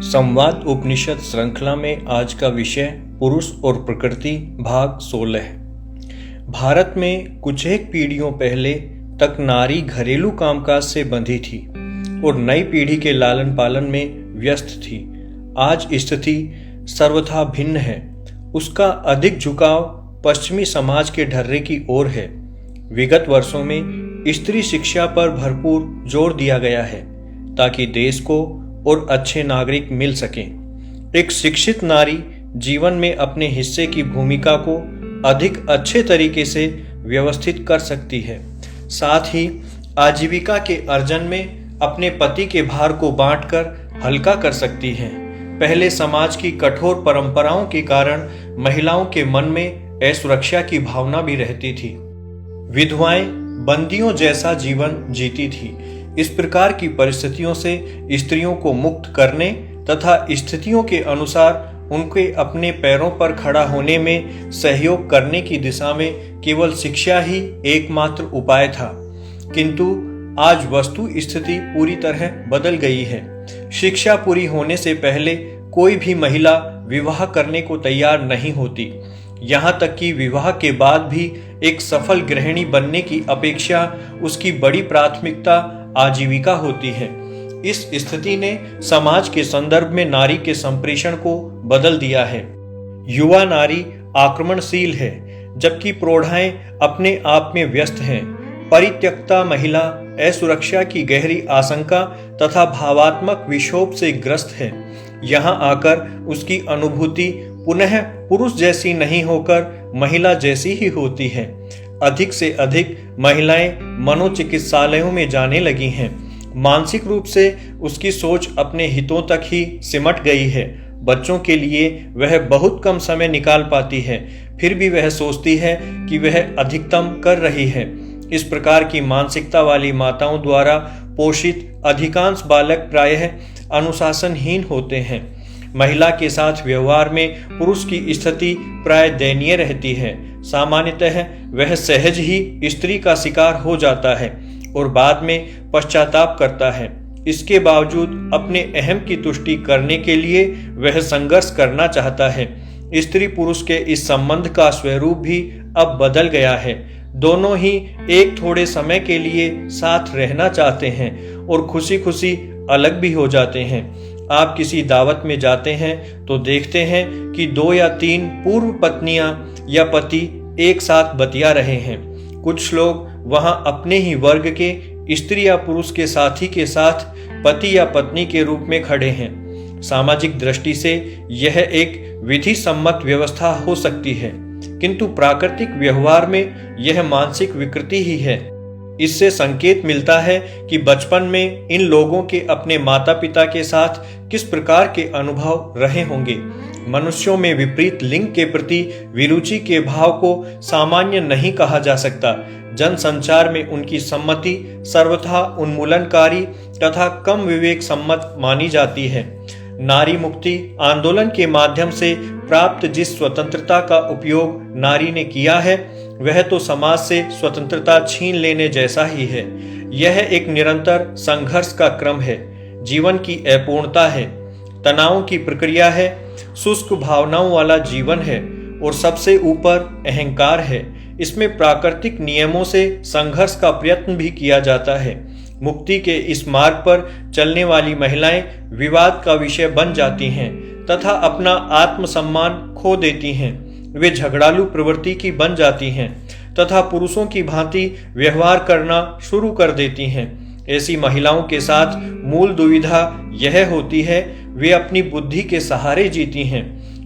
संवाद उपनिषद श्रृंखला में आज का विषय पुरुष और प्रकृति भाग 16। भारत में कुछ एक पीढ़ियों पहले तक नारी घरेलू कामकाज से बंधी थी और नई पीढ़ी के लालन पालन में व्यस्त थी। आज स्थिति सर्वथा भिन्न है। उसका अधिक झुकाव पश्चिमी समाज के ढर्रे की ओर है। विगत वर्षों में स्त्री शिक्षा पर भरपूर जोर दिया गया है ताकि देश को और अच्छे नागरिक मिल सकें। एक शिक्षित नारी जीवन में अपने हिस्से की भूमिका को अधिक अच्छे तरीके से व्यवस्थित कर सकती है। साथ ही आजीविका के अर्जन में अपने पति के भार को बांटकर हल्का कर सकती है। पहले समाज की कठोर परंपराओं के कारण महिलाओं के मन में असुरक्षा की भावना भी रहती थी। विधवाएं बंदियों जैसा जीवन जीती थी। इस प्रकार की परिस्थितियों से स्त्रियों को मुक्त करने तथा स्थितियों के अनुसार उनके अपने पैरों पर खड़ा होने में सहयोग करने की दिशा में केवल शिक्षा ही एकमात्र उपाय था। किंतु आज वस्तु स्थिति पूरी तरह बदल गई है। शिक्षा पूरी होने से पहले कोई भी महिला विवाह करने को तैयार नहीं होती। यहाँ तक कि विवाह के बाद भी एक सफल गृहिणी बनने की अपेक्षा उसकी बड़ी प्राथमिकता आजीविका होती है। इस स्थिति ने समाज के संदर्भ में नारी के संप्रेषण को बदल दिया है। युवा नारी आक्रमणशील है जबकि प्रौढ़ाएं अपने आप में व्यस्त हैं। परित्यक्ता महिला असुरक्षा की गहरी आशंका तथा भावात्मक विक्षोभ से ग्रस्त है। यहाँ आकर उसकी अनुभूति पुनः पुरुष जैसी नहीं होकर महिला जैसी ही होती है। अधिक से अधिक महिलाएं मनोचिकित्सालयों में जाने लगी हैं। मानसिक रूप से उसकी सोच अपने हितों तक ही सिमट गई है। बच्चों के लिए वह बहुत कम समय निकाल पाती है, फिर भी वह सोचती है कि वह अधिकतम कर रही है। इस प्रकार की मानसिकता वाली माताओं द्वारा पोषित अधिकांश बालक प्रायः अनुशासनहीन होते हैं। महिला के साथ व्यवहार में पुरुष की स्थिति प्राय दयनीय रहती है। सामान्यतः वह सहज ही स्त्री का शिकार हो जाता है और बाद में पश्चाताप करता है। इसके बावजूद अपने अहम की तुष्टि करने के लिए वह संघर्ष करना चाहता है। स्त्री पुरुष के इस संबंध का स्वरूप भी अब बदल गया है। दोनों ही एक थोड़े समय के लिए साथ रहना चाहते हैं और खुशी खुशी अलग भी हो जाते हैं। आप किसी दावत में जाते हैं तो देखते हैं कि 2 या 3 पूर्व पत्नियां या पति एक साथ बतिया रहे हैं। कुछ लोग वहां अपने ही वर्ग के स्त्री या पुरुष के साथी के साथ पति या पत्नी के रूप में खड़े हैं। सामाजिक दृष्टि से यह एक विधि सम्मत व्यवस्था हो सकती है, किंतु प्राकृतिक व्यवहार में यह मानसिक विकृति ही है। इससे संकेत मिलता है कि बचपन में इन लोगों के अपने माता पिता के साथ किस प्रकार के अनुभव रहे होंगे। मनुष्यों में विपरीत लिंग के प्रति विरुचि के भाव को सामान्य नहीं कहा जा सकता। जनसंचार में उनकी सम्मति सर्वथा उन्मूलनकारी तथा कम विवेक सम्मत मानी जाती है। नारी मुक्ति आंदोलन के माध्यम से प्राप्त जिस स्वतंत्रता का उपयोग नारी ने किया है वह तो समाज से स्वतंत्रता छीन लेने जैसा ही है। यह एक निरंतर संघर्ष का क्रम है। जीवन की अपूर्णता है, तनावों की प्रक्रिया है, शुष्क भावनाओं वाला जीवन है और सबसे ऊपर अहंकार है। इसमें प्राकृतिक नियमों से संघर्ष का प्रयत्न भी किया जाता है। मुक्ति के इस मार्ग पर चलने वाली महिलाएं विवाद का विषय बन जाती हैं तथा अपना आत्मसम्मान खो देती हैं। वे झगड़ालू प्रवृत्ति की बन जाती हैं तथा पुरुषों की भांति व्यवहार करना शुरू कर देती हैं। ऐसी महिलाओं के साथ मूल दुविधा यह होती है वे अपनी बुद्धि के सहारे जीती हैं,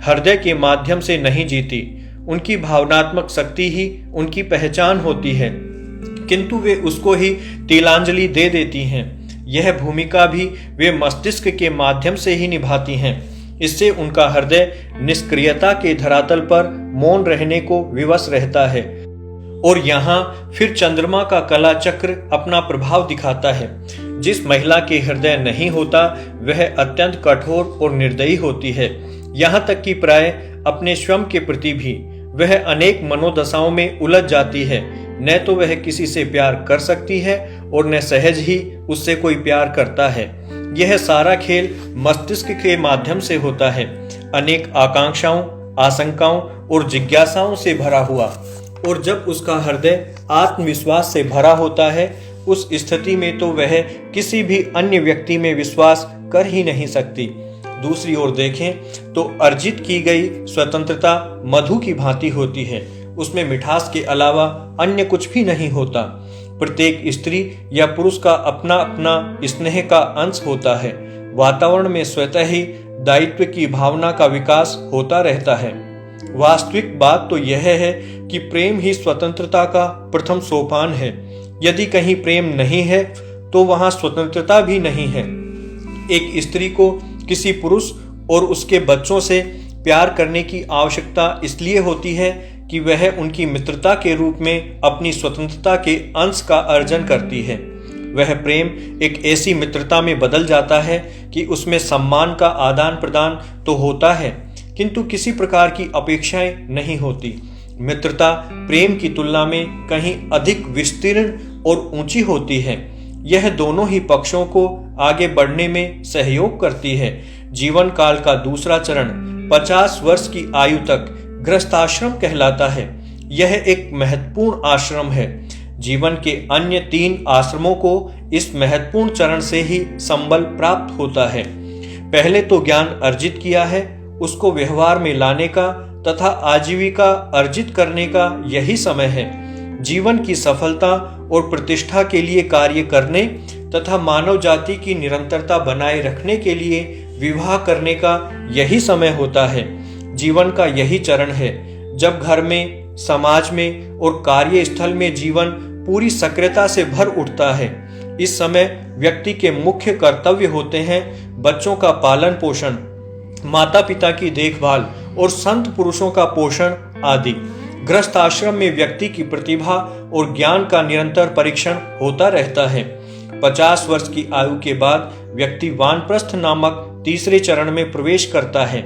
हृदय के माध्यम से नहीं जीती। उनकी भावनात्मक शक्ति ही उनकी पहचान होती है, किंतु वे उसको ही तिलांजलि दे देती हैं। यह भूमिका भी वे मस्तिष्क के माध्यम से ही निभाती हैं। इससे उनका हृदय निष्क्रियता के धरातल पर मौन रहने को विवश रहता है और यहाँ फिर चंद्रमा का कला चक्र अपना प्रभाव दिखाता है। जिस महिला के हृदय नहीं होता वह अत्यंत कठोर और निर्दयी होती है। यहाँ तक कि प्राय अपने स्वयं के प्रति भी वह अनेक मनोदशाओं में उलझ जाती है। न तो वह किसी से प्यार कर सकती है और न सहज ही उससे कोई प्यार करता है। यह सारा खेल मस्तिष्क के माध्यम से होता है, अनेक आकांक्षाओं, आशंकाओं और जिज्ञासाओं से भरा हुआ। और जब उसका हृदय आत्मविश्वास से भरा होता है, उस स्थिति में तो वह किसी भी अन्य व्यक्ति में विश्वास कर ही नहीं सकती। दूसरी ओर देखें तो अर्जित की गई स्वतंत्रता मधु की भांति होती है। उसमें मिठास के अलावा अन्य कुछ भी नहीं होता। प्रत्येक स्त्री या पुरुष का अपना अपना स्नेह का अंश होता है। वातावरण में स्वतः ही दायित्व की भावना का विकास होता रहता है। वास्तविक बात तो यह है कि प्रेम ही स्वतंत्रता का प्रथम सोपान है। यदि कहीं प्रेम नहीं है तो वहां स्वतंत्रता भी नहीं है। एक स्त्री को किसी पुरुष और उसके बच्चों से प्यार करने की आवश्यकता इसलिए होती है कि वह उनकी मित्रता के रूप में अपनी स्वतंत्रता के अंश का अर्जन करती है। वह प्रेम एक ऐसी मित्रता में बदल जाता है कि उसमें सम्मान का आदान प्रदान तो होता है, किंतु किसी प्रकार की अपेक्षाएं नहीं होती। मित्रता प्रेम की तुलना में कहीं अधिक विस्तीर्ण और ऊंची होती है। यह दोनों ही पक्षों को आगे बढ़ने में सहयोग करती है। जीवन काल का दूसरा चरण 50 वर्ष की आयु तक गृहस्थाश्रम कहलाता है। यह एक महत्वपूर्ण आश्रम है। जीवन के अन्य 3 आश्रमों को इस महत्वपूर्ण चरण से ही संबल प्राप्त होता है। पहले तो ज्ञान अर्जित किया है, उसको व्यवहार में लाने का तथा आजीविका अर्जित करने का यही समय है। जीवन की सफलता और प्रतिष्ठा के लिए कार्य करने तथा मानव जाति की निरंतरता बनाए रखने के लिए विवाह करने का यही समय होता है। जीवन का यही चरण है जब घर में, समाज में और कार्यस्थल में जीवन पूरी सक्रियता से भर उठता है। इस समय व्यक्ति के मुख्य कर्तव्य होते हैं बच्चों का पालन पोषण, माता पिता की देखभाल और संत पुरुषों का पोषण आदि। गृहस्थ आश्रम में व्यक्ति की प्रतिभा और ज्ञान का निरंतर परीक्षण होता रहता है। 50 वर्ष की आयु के बाद व्यक्ति वानप्रस्थ नामक तीसरे चरण में प्रवेश करता है।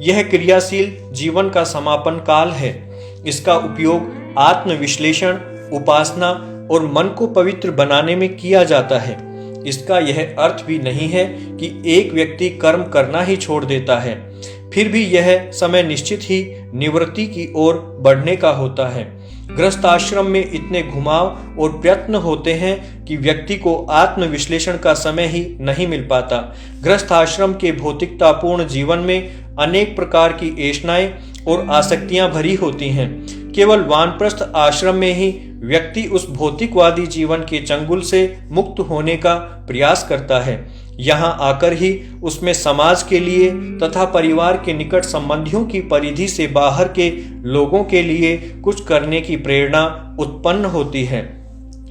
यह क्रियाशील जीवन का समापन काल है। इसका उपयोग आत्मविश्लेषण, उपासना और मन को पवित्र बनाने में किया जाता है। इसका यह अर्थ भी नहीं है कि एक व्यक्ति कर्म करना ही छोड़ देता है। फिर भी यह समय निश्चित ही निवृत्ति की ओर बढ़ने का होता है। गृहस्थ आश्रम में इतने घुमाव और प्रयत्न होते हैं कि व्यक्ति को आत्मविश्लेषण का समय ही नहीं मिल पाता। गृहस्थ आश्रम के भौतिकतापूर्ण जीवन में अनेक प्रकार की ऐष्णाएं और आसक्तियां भरी होती हैं। केवल वानप्रस्थ आश्रम में ही व्यक्ति उस भौतिकवादी जीवन के चंगुल से मुक्त होने का प्रयास करता है। यहाँ आकर ही उसमें समाज के लिए तथा परिवार के निकट संबंधियों की परिधि से बाहर के लोगों के लिए कुछ करने की प्रेरणा उत्पन्न होती है।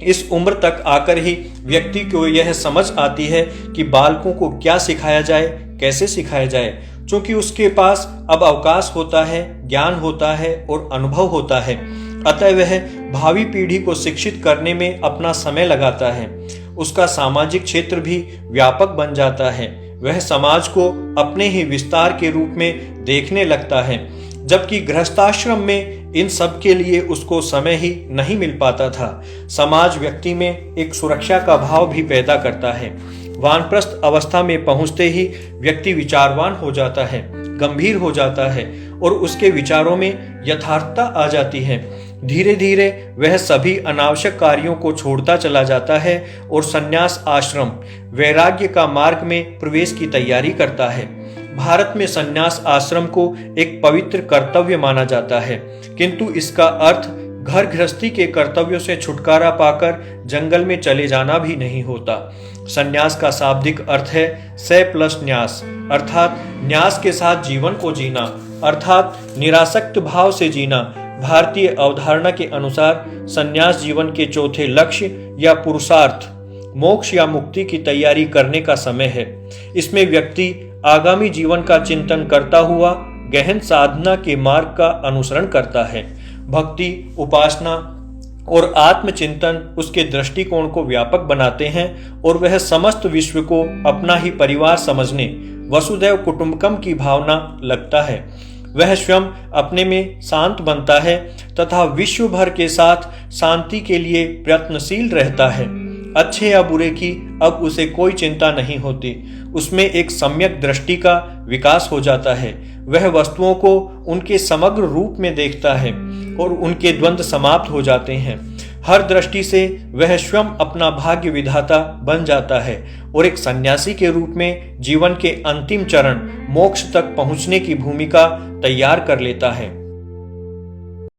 इस उम्र तक आकर ही व्यक्ति को यह समझ आती है कि बालकों को क्या सिखाया जाए, कैसे सिखाया जाए, क्योंकि उसके पास अब अवकाश होता है, ज्ञान होता है और अनुभव होता है। अतः वह भावी पीढ़ी को शिक्षित करने में अपना समय लगाता है। उसका सामाजिक क्षेत्र भी व्यापक बन जाता है। वह समाज को अपने ही विस्तार के रूप में देखने लगता है, जबकि गृहस्थाश्रम में इन सब के लिए उसको समय ही नहीं मिल पाता था। समाज व्यक्ति में एक सुरक्षा का भाव भी पैदा करता है। वानप्रस्थ अवस्था में पहुंचते ही व्यक्ति विचारवान हो जाता है, गंभीर हो जाता है और उसके विचारों में यथार्थता आ जाती है। धीरे धीरे वह सभी अनावश्यक कार्यों को छोड़ता चला जाता है और संन्यास आश्रम, वैराग्य का मार्ग में प्रवेश की तैयारी करता है। भारत में संन्यास आश्रम को एक पवित्र कर्तव्य माना जाता है, किंतु इसका अर्थ घर गृहस्थी के कर्तव्यों से छुटकारा पाकर जंगल में चले जाना भी नहीं होता। संन्यास का शाब्दिक अर्थ है स प्लस न्यास, अर्थात न्यास के साथ जीवन को जीना, अर्थात निरासक्त भाव से जीना। भारतीय अवधारणा के अनुसार संन्यास जीवन के चौथे लक्ष्य या पुरुषार्थ, मोक्ष या मुक्ति की तैयारी करने का समय है। इसमें व्यक्ति आगामी जीवन का चिंतन करता हुआ गहन साधना के मार्ग का अनुसरण करता है। भक्ति, उपासना और आत्मचिंतन उसके दृष्टिकोण को व्यापक बनाते हैं और वह समस्त विश्व को अपना ही परिवार समझने, वसुधैव कुटुंबकम की भावना लगता है। वह स्वयं अपने में शांत बनता है तथा विश्व भर के साथ शांति के लिए प्रयत्नशील रहता है। अच्छे या बुरे की अब उसे कोई चिंता नहीं होती। उसमें एक सम्यक दृष्टि का विकास हो जाता है। वह वस्तुओं को उनके समग्र रूप में देखता है और उनके द्वंद्व समाप्त हो जाते हैं। हर दृष्टि से वह स्वयं अपना भाग्य विधाता बन जाता है और एक सन्यासी के रूप में जीवन के अंतिम चरण मोक्ष तक पहुंचने की भूमिका तैयार कर लेता है।